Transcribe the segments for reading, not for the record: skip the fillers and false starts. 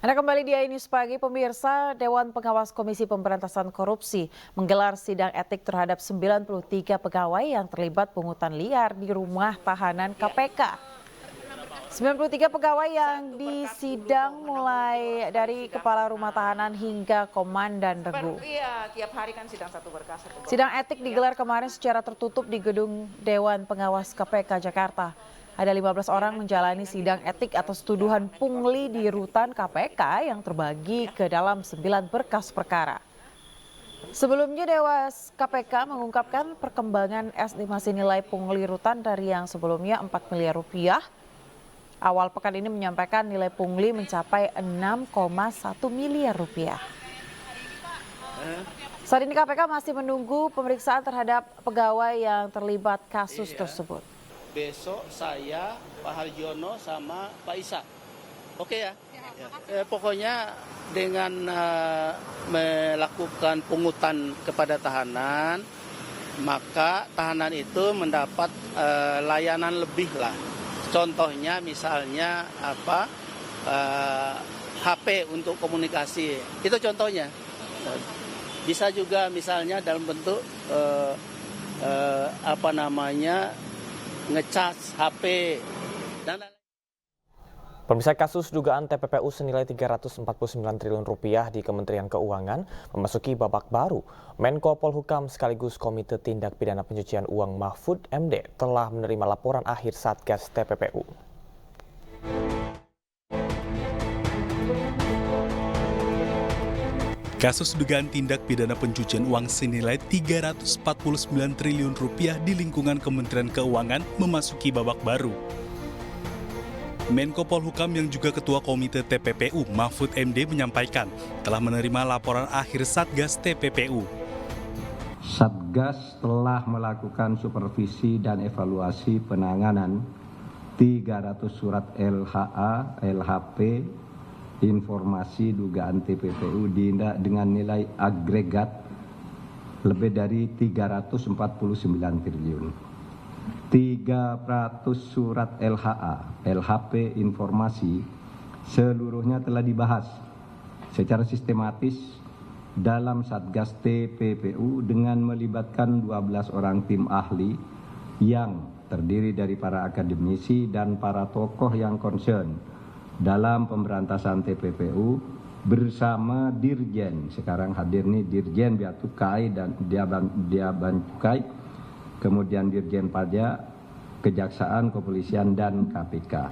Anda kembali di News Pagi, pemirsa. Dewan Pengawas Komisi Pemberantasan Korupsi menggelar sidang etik terhadap 93 pegawai yang terlibat pungutan liar di rumah tahanan KPK. 93 pegawai yang disidang mulai dari kepala rumah tahanan hingga komandan regu. Sidang etik digelar kemarin secara tertutup di gedung Dewan Pengawas KPK Jakarta. Ada 15 orang menjalani sidang etik atas tuduhan pungli di rutan KPK yang terbagi ke dalam 9 berkas perkara. Sebelumnya Dewas KPK mengungkapkan perkembangan estimasi nilai pungli rutan dari yang sebelumnya 4 miliar rupiah. Awal pekan ini menyampaikan nilai pungli mencapai 6,1 miliar rupiah. Saat ini KPK masih menunggu pemeriksaan terhadap pegawai yang terlibat kasus tersebut. Besok saya, Pak Harjono, sama Pak Isa. Oke ya? Pokoknya dengan melakukan pungutan kepada tahanan, maka tahanan itu mendapat layanan lebih lah. Contohnya misalnya HP untuk komunikasi. Itu contohnya. Bisa juga misalnya dalam bentuk ngecas HP dan Pemirsa, kasus dugaan TPPU senilai 349 triliun rupiah di Kementerian Keuangan memasuki babak baru. Menko Polhukam sekaligus Komite Tindak Pidana Pencucian Uang Mahfud MD telah menerima laporan akhir Satgas TPPU. Kasus dugaan tindak pidana pencucian uang senilai 349 triliun rupiah di lingkungan Kementerian Keuangan memasuki babak baru. Menko Polhukam yang juga Ketua Komite TPPU Mahfud MD menyampaikan telah menerima laporan akhir Satgas TPPU. Satgas telah melakukan supervisi dan evaluasi penanganan 300 surat LHA, LHP, informasi dugaan TPPU dengan nilai agregat lebih dari 349 triliun. 300 surat LHA, LHP informasi seluruhnya telah dibahas secara sistematis dalam Satgas TPPU dengan melibatkan 12 orang tim ahli yang terdiri dari para akademisi dan para tokoh yang concern dalam pemberantasan TPPU bersama Dirjen, sekarang hadir nih Dirjen Bea Cukai dan Diaban Cukai, kemudian Dirjen Pajak, Kejaksaan, Kepolisian, dan KPK.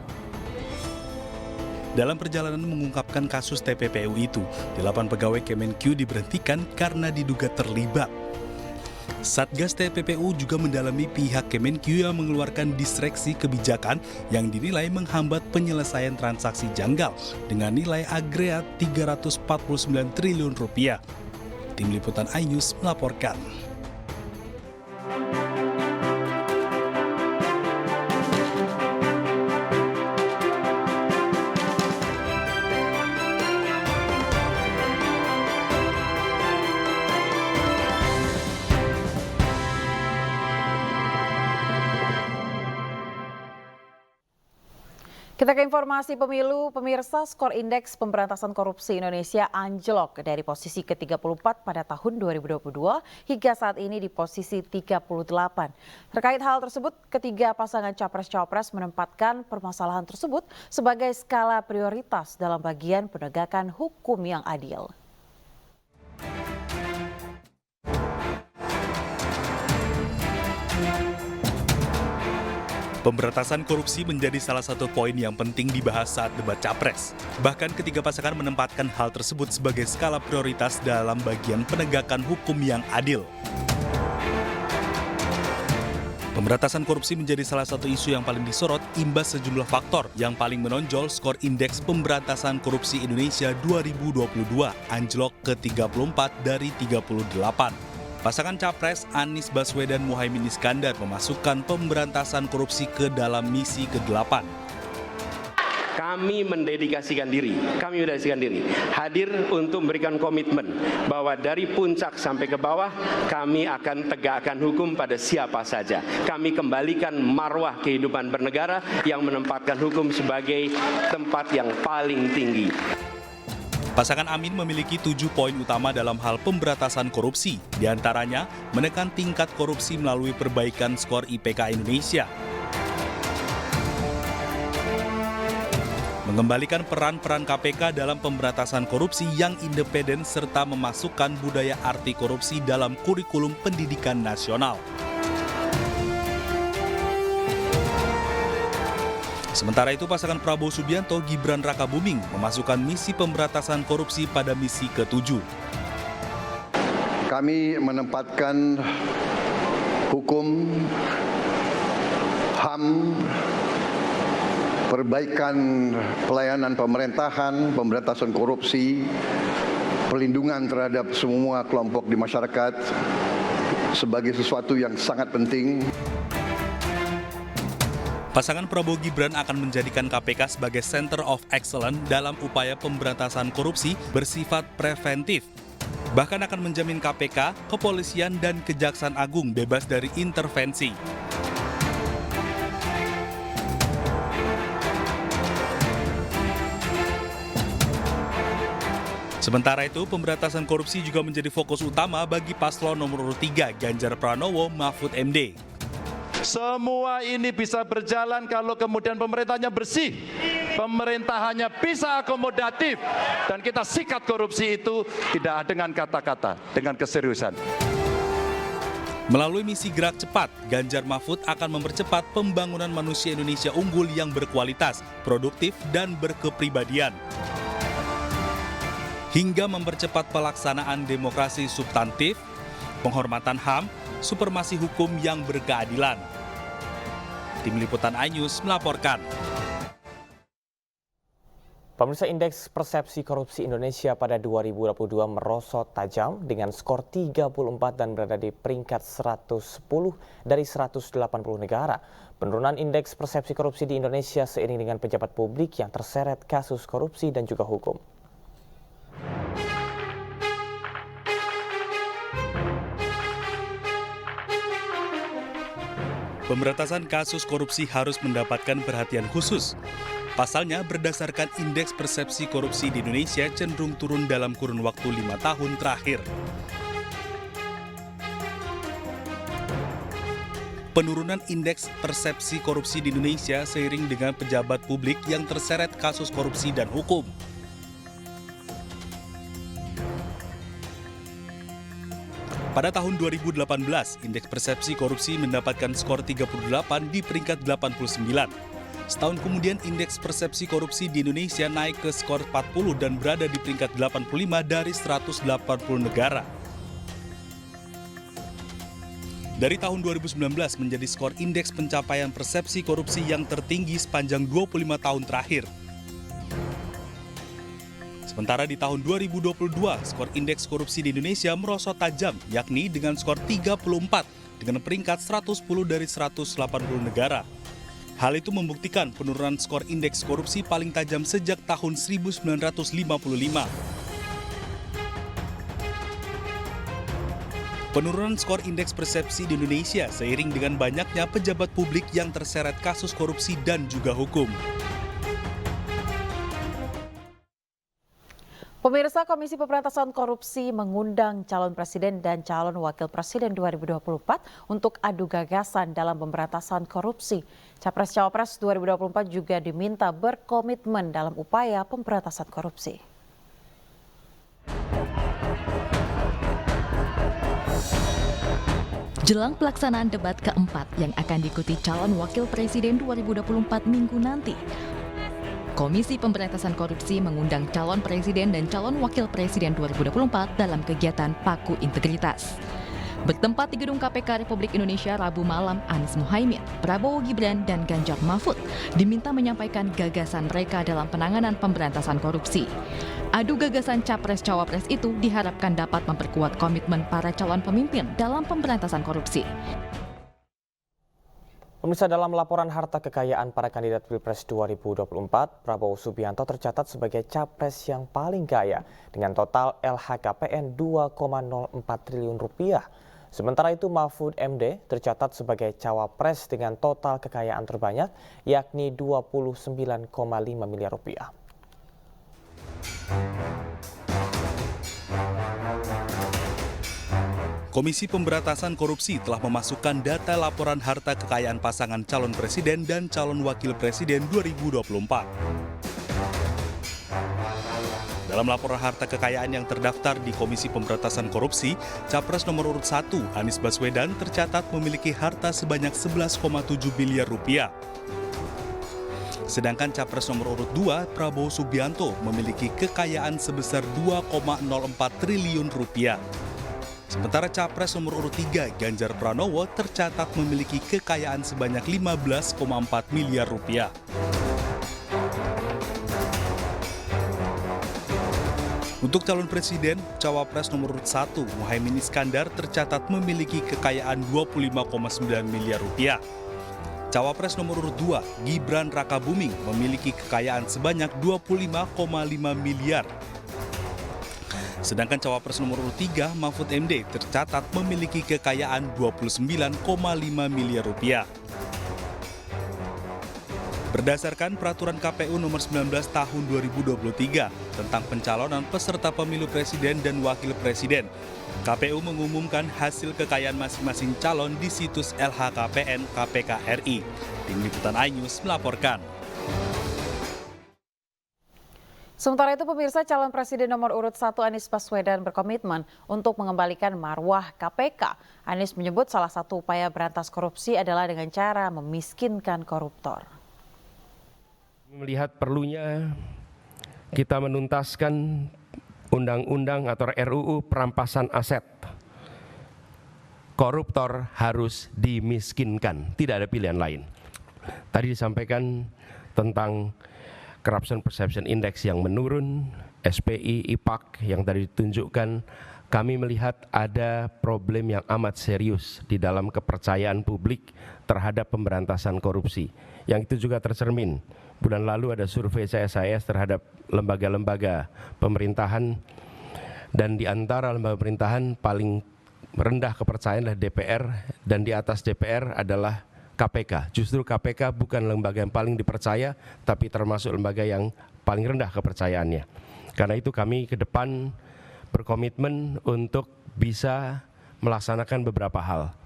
Dalam perjalanan mengungkapkan kasus TPPU itu, 8 pegawai Kemenq diberhentikan karena diduga terlibat. Satgas TPPU juga mendalami pihak Kemenq yang mengeluarkan disreksi kebijakan yang dinilai menghambat penyelesaian transaksi janggal dengan nilai agregat 349 triliun rupiah. Tim Liputan iNews melaporkan. Kita ke informasi pemilu, pemirsa. Skor indeks pemberantasan korupsi Indonesia anjlok dari posisi ke-34 pada tahun 2022 hingga saat ini di posisi 38. Terkait hal tersebut, ketiga pasangan capres-cawapres menempatkan permasalahan tersebut sebagai skala prioritas dalam bagian penegakan hukum yang adil. Pemberantasan korupsi menjadi salah satu poin yang penting dibahas saat debat capres. Bahkan ketiga pasangan menempatkan hal tersebut sebagai skala prioritas dalam bagian penegakan hukum yang adil. Pemberantasan korupsi menjadi salah satu isu yang paling disorot imbas sejumlah faktor. Yang paling menonjol, skor indeks pemberantasan korupsi Indonesia 2022 anjlok ke 34 dari 38. Pasangan capres Anies Baswedan Muhaimin Iskandar memasukkan pemberantasan korupsi ke dalam misi ke-8. Kami mendedikasikan diri, hadir untuk memberikan komitmen bahwa dari puncak sampai ke bawah kami akan tegakkan hukum pada siapa saja. Kami kembalikan marwah kehidupan bernegara yang menempatkan hukum sebagai tempat yang paling tinggi. Pasangan Amin memiliki 7 poin utama dalam hal pemberantasan korupsi, di antaranya menekan tingkat korupsi melalui perbaikan skor IPK Indonesia, mengembalikan peran-peran KPK dalam pemberantasan korupsi yang independen serta memasukkan budaya anti korupsi dalam kurikulum pendidikan nasional. Sementara itu, pasangan Prabowo Subianto Gibran Rakabuming memasukkan misi pemberantasan korupsi pada misi ke-7. Kami menempatkan hukum, HAM, perbaikan pelayanan pemerintahan, pemberantasan korupsi, perlindungan terhadap semua kelompok di masyarakat sebagai sesuatu yang sangat penting. Pasangan Prabowo Gibran akan menjadikan KPK sebagai Center of Excellence dalam upaya pemberantasan korupsi bersifat preventif. Bahkan akan menjamin KPK, kepolisian, dan Kejaksaan Agung bebas dari intervensi. Sementara itu, pemberantasan korupsi juga menjadi fokus utama bagi paslon nomor 3 Ganjar Pranowo Mahfud MD. Semua ini bisa berjalan kalau kemudian pemerintahnya bersih, pemerintahannya bisa akomodatif, dan kita sikat korupsi itu tidak dengan kata-kata, dengan keseriusan. Melalui misi Gerak Cepat, Ganjar Mahfud akan mempercepat pembangunan manusia Indonesia unggul yang berkualitas, produktif, dan berkepribadian, hingga mempercepat pelaksanaan demokrasi substantif, penghormatan HAM, supremasi hukum yang berkeadilan. Tim Liputan iNews melaporkan. Pemirsa, indeks persepsi korupsi Indonesia pada 2022 merosot tajam dengan skor 34 dan berada di peringkat 110 dari 180 negara. Penurunan indeks persepsi korupsi di Indonesia seiring dengan pejabat publik yang terseret kasus korupsi dan juga hukum. Pemberantasan kasus korupsi harus mendapatkan perhatian khusus. Pasalnya, berdasarkan indeks persepsi korupsi di Indonesia cenderung turun dalam kurun waktu 5 tahun terakhir. Penurunan indeks persepsi korupsi di Indonesia seiring dengan pejabat publik yang terseret kasus korupsi dan hukum. Pada tahun 2018, indeks persepsi korupsi mendapatkan skor 38 di peringkat 89. Setahun kemudian, indeks persepsi korupsi di Indonesia naik ke skor 40 dan berada di peringkat 85 dari 180 negara. Dari tahun 2019 menjadi skor indeks pencapaian persepsi korupsi yang tertinggi sepanjang 25 tahun terakhir. Sementara di tahun 2022, skor indeks korupsi di Indonesia merosot tajam, yakni dengan skor 34 dengan peringkat 110 dari 180 negara. Hal itu membuktikan penurunan skor indeks korupsi paling tajam sejak tahun 1955. Penurunan skor indeks persepsi di Indonesia seiring dengan banyaknya pejabat publik yang terseret kasus korupsi dan juga hukum. Pemirsa, Komisi Pemberantasan Korupsi mengundang calon presiden dan calon wakil presiden 2024 untuk adu gagasan dalam pemberantasan korupsi. Capres-Cawapres 2024 juga diminta berkomitmen dalam upaya pemberantasan korupsi. Jelang pelaksanaan debat keempat yang akan diikuti calon wakil presiden 2024 minggu nanti, Komisi Pemberantasan Korupsi mengundang calon presiden dan calon wakil presiden 2024 dalam kegiatan Paku Integritas. Bertempat di Gedung KPK Republik Indonesia Rabu malam, Anies Muhaimin, Prabowo Gibran, dan Ganjar Mahfud diminta menyampaikan gagasan mereka dalam penanganan pemberantasan korupsi. Adu gagasan Capres-Cawapres itu diharapkan dapat memperkuat komitmen para calon pemimpin dalam pemberantasan korupsi. Pemirsa, dalam laporan harta kekayaan para kandidat Pilpres 2024, Prabowo Subianto tercatat sebagai capres yang paling kaya dengan total LHKPN 2,04 triliun rupiah. Sementara itu Mahfud MD tercatat sebagai cawapres dengan total kekayaan terbanyak yakni 29,5 miliar rupiah. Komisi Pemberantasan Korupsi telah memasukkan data laporan harta kekayaan pasangan calon presiden dan calon wakil presiden 2024. Dalam laporan harta kekayaan yang terdaftar di Komisi Pemberantasan Korupsi, Capres nomor urut 1 Anies Baswedan tercatat memiliki harta sebanyak 11,7 miliar rupiah. Sedangkan Capres nomor urut 2 Prabowo Subianto memiliki kekayaan sebesar 2,04 triliun rupiah. Sementara Capres nomor urut 3 Ganjar Pranowo tercatat memiliki kekayaan sebanyak 15,4 miliar rupiah. Untuk calon presiden, Cawapres nomor urut 1 Muhaimin Iskandar tercatat memiliki kekayaan 25,9 miliar rupiah. Cawapres nomor urut 2 Gibran Rakabuming memiliki kekayaan sebanyak 25,5 miliar. Sedangkan Cawapres nomor urut 3 Mahfud MD tercatat memiliki kekayaan 29,5 miliar rupiah. Berdasarkan Peraturan KPU nomor 19 tahun 2023 tentang pencalonan peserta pemilu presiden dan wakil presiden, KPU mengumumkan hasil kekayaan masing-masing calon di situs LHKPN KPK RI. Tim Liputan iNews melaporkan. Sementara itu pemirsa, calon presiden nomor urut 1 Anies Baswedan berkomitmen untuk mengembalikan marwah KPK. Anies menyebut salah satu upaya berantas korupsi adalah dengan cara memiskinkan koruptor. Melihat perlunya kita menuntaskan undang-undang atau RUU perampasan aset. Koruptor harus dimiskinkan, tidak ada pilihan lain. Tadi disampaikan tentang Corruption Perception Index yang menurun, SPI, IPAK yang tadi ditunjukkan. Kami melihat ada problem yang amat serius di dalam kepercayaan publik terhadap pemberantasan korupsi. Yang itu juga tercermin. Bulan lalu ada survei CSIS terhadap lembaga-lembaga pemerintahan, dan di antara lembaga pemerintahan paling rendah kepercayaan adalah DPR, dan di atas DPR adalah KPK. Justru KPK bukan lembaga yang paling dipercaya, tapi termasuk lembaga yang paling rendah kepercayaannya. Karena itu kami ke depan berkomitmen untuk bisa melaksanakan beberapa hal.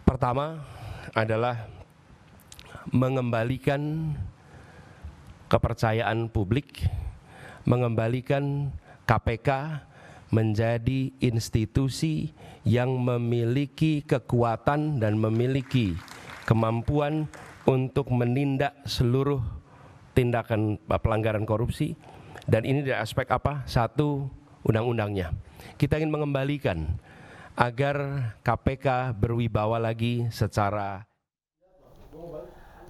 Pertama adalah mengembalikan kepercayaan publik, mengembalikan KPK menjadi institusi yang memiliki kekuatan dan memiliki kemampuan untuk menindak seluruh tindakan pelanggaran korupsi. Dan ini dari aspek apa? Satu, undang-undangnya. Kita ingin mengembalikan agar KPK berwibawa lagi secara.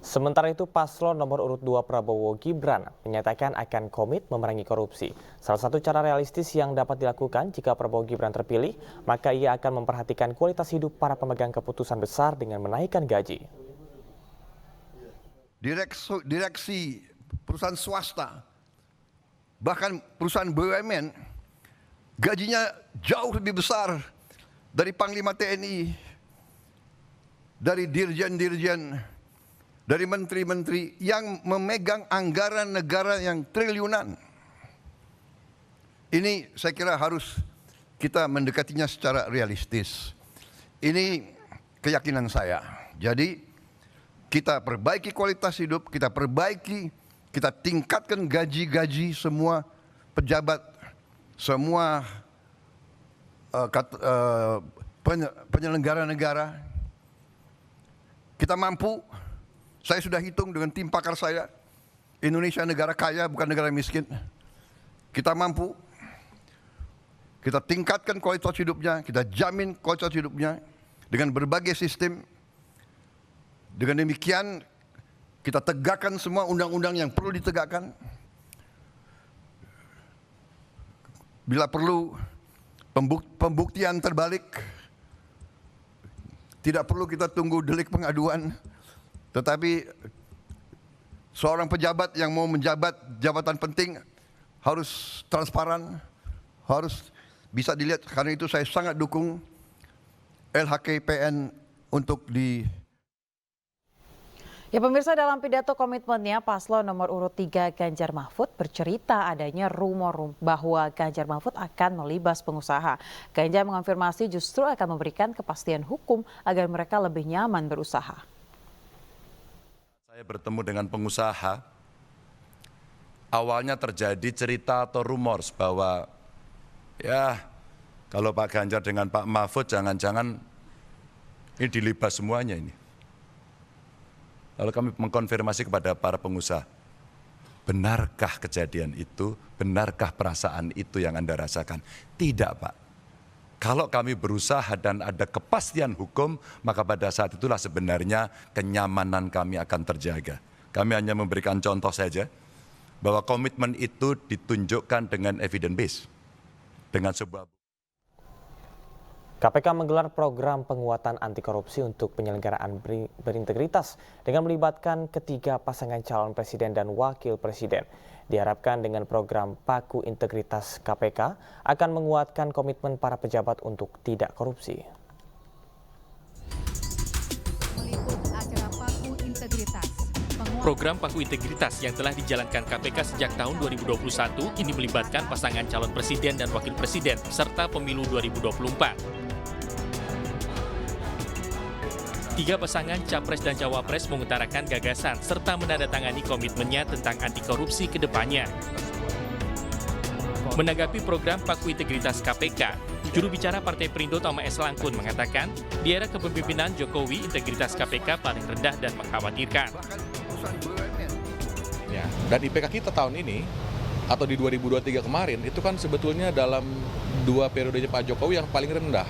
Sementara itu, paslon nomor urut 2 Prabowo Gibran menyatakan akan komit memerangi korupsi. Salah satu cara realistis yang dapat dilakukan jika Prabowo Gibran terpilih, maka ia akan memperhatikan kualitas hidup para pemegang keputusan besar dengan menaikkan gaji. Direksi perusahaan swasta, bahkan perusahaan BUMN, gajinya jauh lebih besar dari Panglima TNI, dari dirjen-dirjen, dari menteri-menteri yang memegang anggaran negara yang triliunan. Ini saya kira harus kita mendekatinya secara realistis. Ini keyakinan saya. Jadi kita perbaiki kualitas hidup, kita tingkatkan gaji-gaji semua pejabat, semua penyelenggara negara. Kita mampu. Saya sudah hitung dengan tim pakar saya, Indonesia negara kaya bukan negara miskin. Kita mampu, kita tingkatkan kualitas hidupnya, kita jamin kualitas hidupnya dengan berbagai sistem. Dengan demikian kita tegakkan semua undang-undang yang perlu ditegakkan. Bila perlu pembuktian terbalik, tidak perlu kita tunggu delik pengaduan. Tetapi seorang pejabat yang mau menjabat jabatan penting harus transparan, harus bisa dilihat. Karena itu saya sangat dukung LHKPN untuk Ya pemirsa, dalam pidato komitmennya paslon nomor urut 3 Ganjar Mahfud bercerita adanya rumor bahwa Ganjar Mahfud akan melibas pengusaha. Ganjar mengonfirmasi justru akan memberikan kepastian hukum agar mereka lebih nyaman berusaha. Saya bertemu dengan pengusaha, awalnya terjadi cerita atau rumor bahwa ya kalau Pak Ganjar dengan Pak Mahfud jangan-jangan ini dilibas semuanya ini. Lalu kami mengkonfirmasi kepada para pengusaha, benarkah kejadian itu, benarkah perasaan itu yang Anda rasakan? Tidak, Pak. Kalau kami berusaha dan ada kepastian hukum, maka pada saat itulah sebenarnya kenyamanan kami akan terjaga. Kami hanya memberikan contoh saja, bahwa komitmen itu ditunjukkan dengan evidence base, dengan sebuah KPK menggelar program penguatan anti korupsi untuk penyelenggaraan berintegritas dengan melibatkan ketiga pasangan calon presiden dan wakil presiden. Diharapkan dengan program Paku Integritas KPK akan menguatkan komitmen para pejabat untuk tidak korupsi. Program Paku Integritas yang telah dijalankan KPK sejak tahun 2021 ini melibatkan pasangan calon presiden dan wakil presiden serta pemilu 2024. Tiga pasangan Capres dan Cawapres mengutarakan gagasan serta menandatangani komitmennya tentang anti korupsi ke depannya. Menanggapi program Paku Integritas KPK, juru bicara Partai Perindo Tama S. Langkun mengatakan, di era kepemimpinan Jokowi, integritas KPK paling rendah dan mengkhawatirkan. Ya, dan IPK kita tahun ini, atau di 2023 kemarin, itu kan sebetulnya dalam 2 periodenya Pak Jokowi yang paling rendah.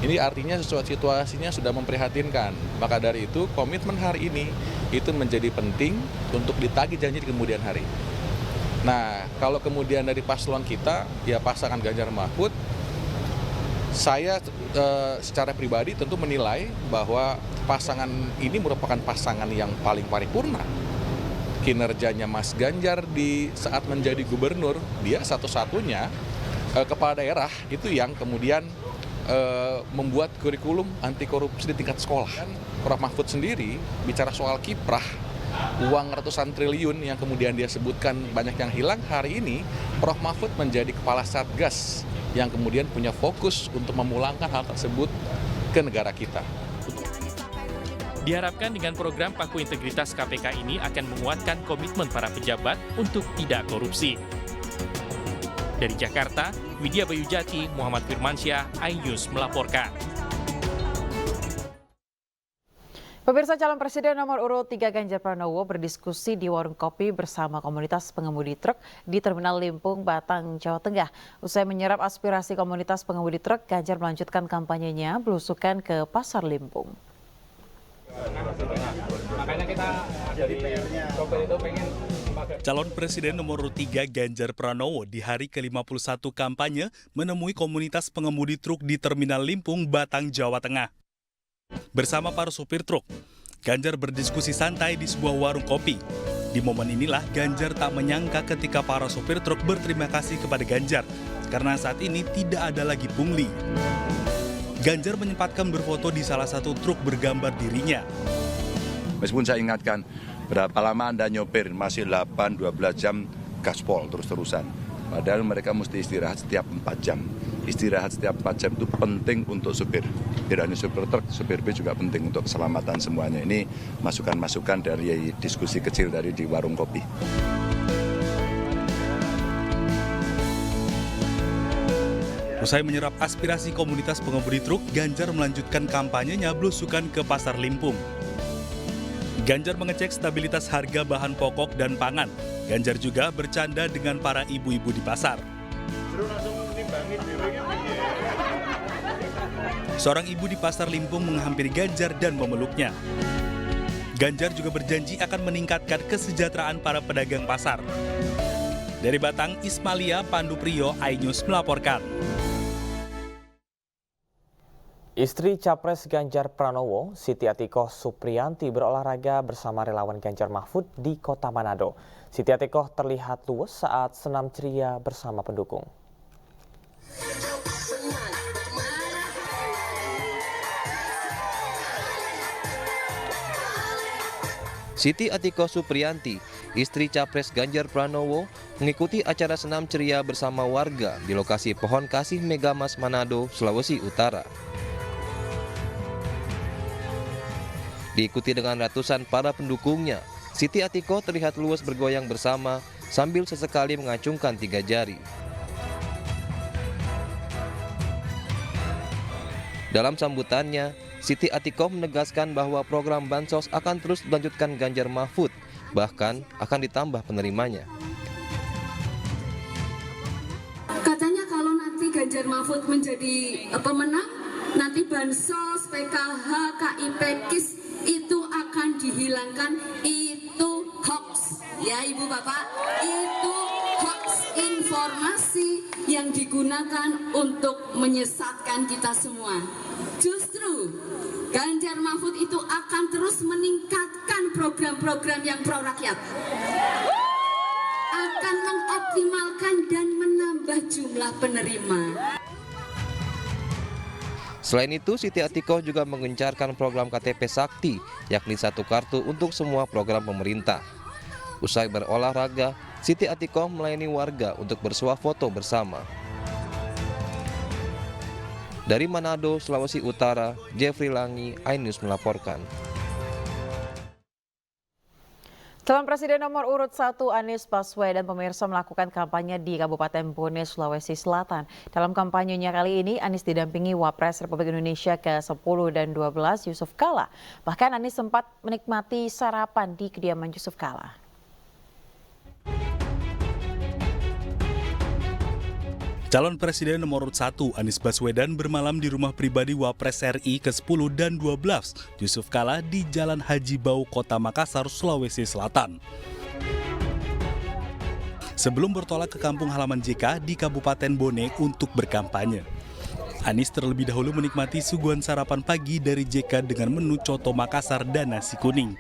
Ini artinya situasinya sudah memprihatinkan. Maka dari itu komitmen hari ini itu menjadi penting untuk ditagih janji di kemudian hari. Nah, kalau kemudian dari paslon kita, ya pasangan Ganjar Mahfud, saya secara pribadi tentu menilai bahwa pasangan ini merupakan pasangan yang paling paripurna. Kinerjanya Mas Ganjar di saat menjadi gubernur, dia satu-satunya kepala daerah itu yang kemudian membuat kurikulum anti korupsi di tingkat sekolah. Prof. Mahfud sendiri bicara soal kiprah, uang ratusan triliun yang kemudian dia sebutkan banyak yang hilang, hari ini Prof. Mahfud menjadi kepala Satgas yang kemudian punya fokus untuk memulangkan hal tersebut ke negara kita. Diharapkan dengan program Paku Integritas KPK ini akan menguatkan komitmen para pejabat untuk tidak korupsi. Dari Jakarta, Widya Bayu Jati, Muhammad Firmansyah, iNews melaporkan. Pemirsa, calon presiden nomor urut 3 Ganjar Pranowo berdiskusi di warung kopi bersama komunitas pengemudi truk di Terminal Limpung, Batang, Jawa Tengah. Usai menyerap aspirasi komunitas pengemudi truk, Ganjar melanjutkan kampanyenya belusukan ke Pasar Limpung. Makanya kita jadi PR-nya itu pengen. Calon Presiden nomor 3 Ganjar Pranowo di hari ke-51 kampanye menemui komunitas pengemudi truk di Terminal Limpung, Batang, Jawa Tengah. Bersama para supir truk, Ganjar berdiskusi santai di sebuah warung kopi. Di momen inilah Ganjar tak menyangka ketika para supir truk berterima kasih kepada Ganjar karena saat ini tidak ada lagi pungli. Ganjar menyempatkan berfoto di salah satu truk bergambar dirinya. Meskipun saya ingatkan, berapa lama Anda nyopir? Masih 8-12 jam gaspol terus-terusan. Padahal mereka mesti istirahat setiap 4 jam. Istirahat setiap 4 jam itu penting untuk supir. Tidak hanya supir truk, supir bis juga penting untuk keselamatan semuanya. Ini masukan-masukan dari diskusi kecil dari di warung kopi. Usai menyerap aspirasi komunitas pengemudi truk, Ganjar melanjutkan kampanyenya belusukan ke Pasar Limpung. Ganjar mengecek stabilitas harga bahan pokok dan pangan. Ganjar juga bercanda dengan para ibu-ibu di pasar. Seorang ibu di Pasar Limpung menghampiri Ganjar dan memeluknya. Ganjar juga berjanji akan meningkatkan kesejahteraan para pedagang pasar. Dari Batang, Ismalia Pandu Priyo, iNews melaporkan. Istri Capres Ganjar Pranowo, Siti Atikoh Supriyanti berolahraga bersama relawan Ganjar Mahfud di Kota Manado. Siti Atikoh terlihat luwes saat senam ceria bersama pendukung. Siti Atikoh Supriyanti, istri Capres Ganjar Pranowo, mengikuti acara senam ceria bersama warga di lokasi Pohon Kasih Megamas Manado, Sulawesi Utara. Diikuti dengan ratusan para pendukungnya, Siti Atikoh terlihat luwes bergoyang bersama sambil sesekali mengacungkan 3 jari. Dalam sambutannya, Siti Atikoh menegaskan bahwa program Bansos akan terus dilanjutkan Ganjar Mahfud, bahkan akan ditambah penerimanya. Katanya kalau nanti Ganjar Mahfud menjadi pemenang, nanti Bansos, PKH, KIP, KIS itu akan dihilangkan. Itu hoax, ya Ibu Bapak, itu hoax, informasi yang digunakan untuk menyesatkan kita semua. Justru Ganjar Mahfud itu akan terus meningkatkan program-program yang pro rakyat, akan mengoptimalkan dan menambah jumlah penerima. Selain itu, Siti Atikoh juga mengencarkan program KTP Sakti, yakni 1 kartu untuk semua program pemerintah. Usai berolahraga, Siti Atikoh melayani warga untuk bersuah foto bersama. Dari Manado, Sulawesi Utara, Jeffrey Langi, iNews melaporkan. Calon Presiden nomor urut 1 Anies Baswedan pemirsa melakukan kampanye di Kabupaten Bone, Sulawesi Selatan. Dalam kampanyenya kali ini, Anies didampingi Wapres Republik Indonesia ke-10 dan 12 Yusuf Kala. Bahkan Anies sempat menikmati sarapan di kediaman Yusuf Kala. Calon Presiden nomor 1 Anies Baswedan bermalam di rumah pribadi Wapres RI ke-10 dan 12 Yusuf Kala di Jalan Haji Bau, Kota Makassar, Sulawesi Selatan. Sebelum bertolak ke kampung halaman JK di Kabupaten Bone untuk berkampanye, Anies terlebih dahulu menikmati suguhan sarapan pagi dari JK dengan menu coto Makassar dan nasi kuning.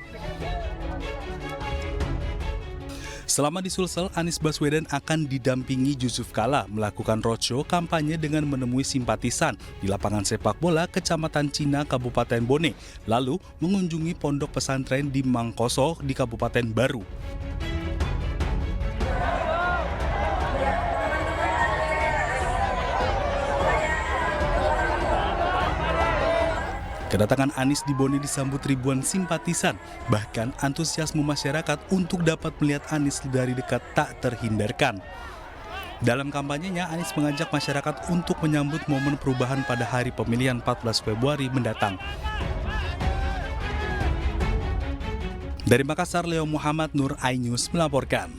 Selama di Sulsel, Anies Baswedan akan didampingi Yusuf Kala melakukan roadshow kampanye dengan menemui simpatisan di lapangan sepak bola Kecamatan Cina, Kabupaten Bone, lalu mengunjungi pondok pesantren di Mangkoso di Kabupaten Baru. Kedatangan Anies di Bone disambut ribuan simpatisan, bahkan antusiasme masyarakat untuk dapat melihat Anies dari dekat tak terhindarkan. Dalam kampanyenya, Anies mengajak masyarakat untuk menyambut momen perubahan pada hari pemilihan 14 Februari mendatang. Dari Makassar, Leo Muhammad Nur, iNews melaporkan.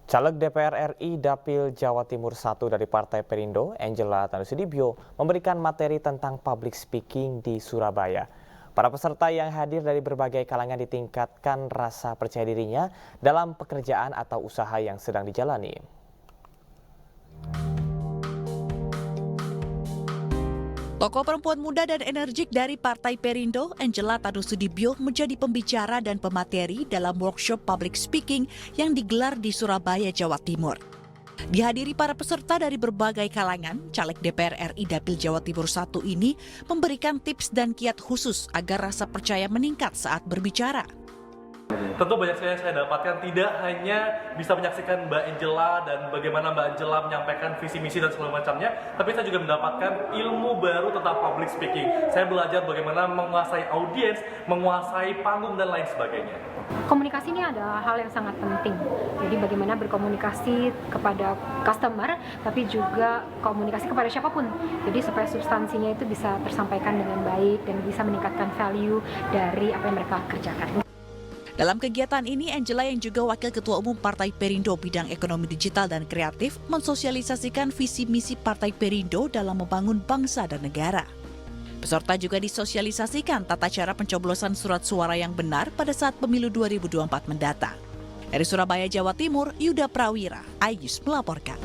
Caleg DPR RI Dapil Jawa Timur 1 dari Partai Perindo, Angela Tanusudibyo, memberikan materi tentang public speaking di Surabaya. Para peserta yang hadir dari berbagai kalangan ditingkatkan rasa percaya dirinya dalam pekerjaan atau usaha yang sedang dijalani. Tokoh perempuan muda dan energik dari Partai Perindo, Angela Tanusudibyo, menjadi pembicara dan pemateri dalam workshop public speaking yang digelar di Surabaya, Jawa Timur. Dihadiri para peserta dari berbagai kalangan, caleg DPR RI Dapil Jawa Timur 1 ini memberikan tips dan kiat khusus agar rasa percaya meningkat saat berbicara. Tentu banyak sekali yang saya dapatkan, tidak hanya bisa menyaksikan Mbak Angela dan bagaimana Mbak Angela menyampaikan visi misi dan segala macamnya, tapi saya juga mendapatkan ilmu baru tentang public speaking. Saya belajar bagaimana menguasai audiens, menguasai panggung dan lain sebagainya. Komunikasi ini adalah hal yang sangat penting. Jadi bagaimana berkomunikasi kepada customer, tapi juga komunikasi kepada siapapun. Jadi supaya substansinya itu bisa tersampaikan dengan baik dan bisa meningkatkan value dari apa yang mereka kerjakan. Dalam kegiatan ini, Angela yang juga Wakil Ketua Umum Partai Perindo bidang ekonomi digital dan kreatif mensosialisasikan visi misi Partai Perindo dalam membangun bangsa dan negara. Peserta juga disosialisasikan tata cara pencoblosan surat suara yang benar pada saat pemilu 2024 mendatang. Dari Surabaya, Jawa Timur, Yuda Prawira, iNews melaporkan.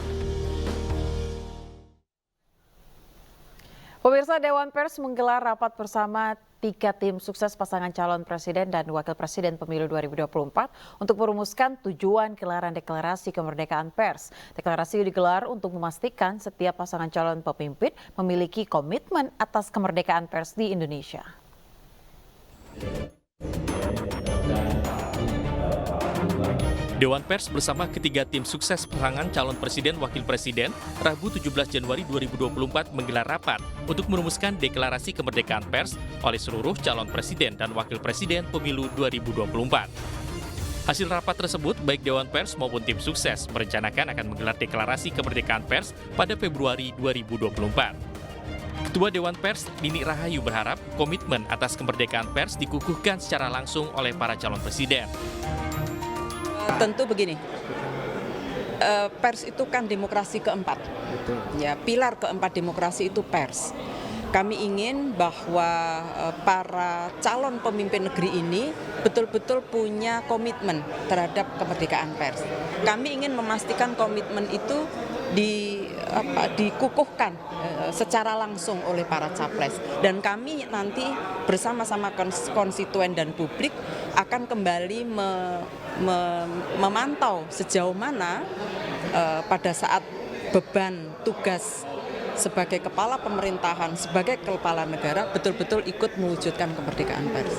Pemirsa, Dewan Pers menggelar rapat bersama 3 tim sukses pasangan calon presiden dan wakil presiden pemilu 2024 untuk merumuskan tujuan gelaran deklarasi kemerdekaan pers. Deklarasi digelar untuk memastikan setiap pasangan calon pemimpin memiliki komitmen atas kemerdekaan pers di Indonesia. Dewan Pers bersama ketiga tim sukses pasangan calon presiden wakil presiden Rabu 17 Januari 2024 menggelar rapat untuk merumuskan deklarasi kemerdekaan pers oleh seluruh calon presiden dan wakil presiden pemilu 2024. Hasil rapat tersebut, baik Dewan Pers maupun tim sukses merencanakan akan menggelar deklarasi kemerdekaan pers pada Februari 2024. Ketua Dewan Pers, Nini Rahayu berharap komitmen atas kemerdekaan pers dikukuhkan secara langsung oleh para calon presiden. Tentu begini, pers itu kan demokrasi keempat. Ya, pilar keempat demokrasi itu pers. Kami ingin bahwa para calon pemimpin negeri ini betul-betul punya komitmen terhadap kemerdekaan pers. Kami ingin memastikan komitmen itu dikukuhkan secara langsung oleh para capres. Dan kami nanti bersama-sama konstituen dan publik akan kembali memantau sejauh mana pada saat beban tugas sebagai kepala pemerintahan, sebagai kepala negara betul-betul ikut mewujudkan kemerdekaan pers.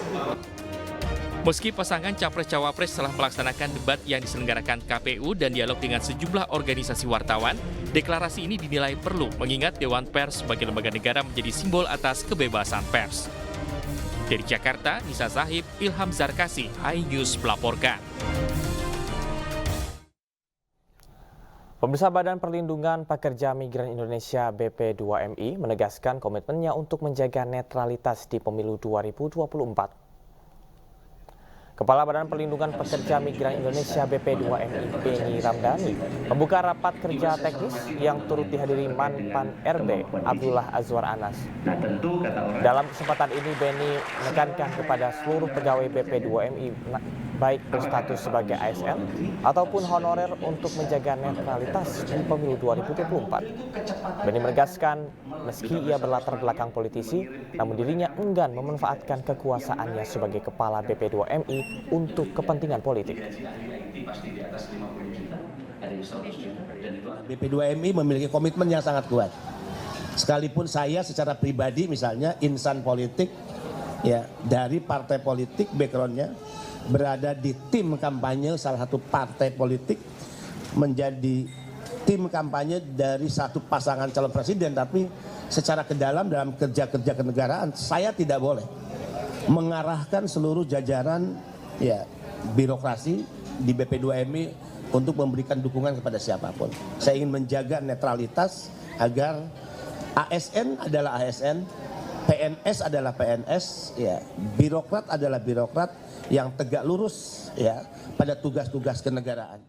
Meski pasangan Capres-Cawapres telah melaksanakan debat yang diselenggarakan KPU dan dialog dengan sejumlah organisasi wartawan, deklarasi ini dinilai perlu mengingat Dewan Pers sebagai lembaga negara menjadi simbol atas kebebasan pers. Dari Jakarta, Nisa Zahib, Ilham Zarkasi, iNews melaporkan. Pemirsa Badan Perlindungan Pekerja Migran Indonesia BP2MI menegaskan komitmennya untuk menjaga netralitas di pemilu 2024. Kepala Badan Perlindungan Pekerja Migran Indonesia BP2MI Beni Ramdhani membuka rapat kerja teknis yang turut dihadiri mantan RB Abdullah Azwar Anas. Dalam kesempatan ini Beni menekankan kepada seluruh pegawai BP2MI baik berstatus sebagai ASN ataupun honorer untuk menjaga netralitas di pemilu 2024. Beni menegaskan meski ia berlatar belakang politisi, namun dirinya enggan memanfaatkan kekuasaannya sebagai kepala BP2MI untuk kepentingan politik. BP2MI memiliki komitmen yang sangat kuat. Sekalipun saya secara pribadi misalnya insan politik ya dari partai politik backgroundnya berada di tim kampanye salah satu partai politik, menjadi tim kampanye dari satu pasangan calon presiden, tapi secara ke dalam kerja-kerja kenegaraan saya tidak boleh mengarahkan seluruh jajaran ya birokrasi di BP2MI untuk memberikan dukungan kepada siapapun. Saya ingin menjaga netralitas agar ASN adalah ASN, PNS adalah PNS, ya, birokrat adalah birokrat yang tegak lurus ya pada tugas-tugas kenegaraan.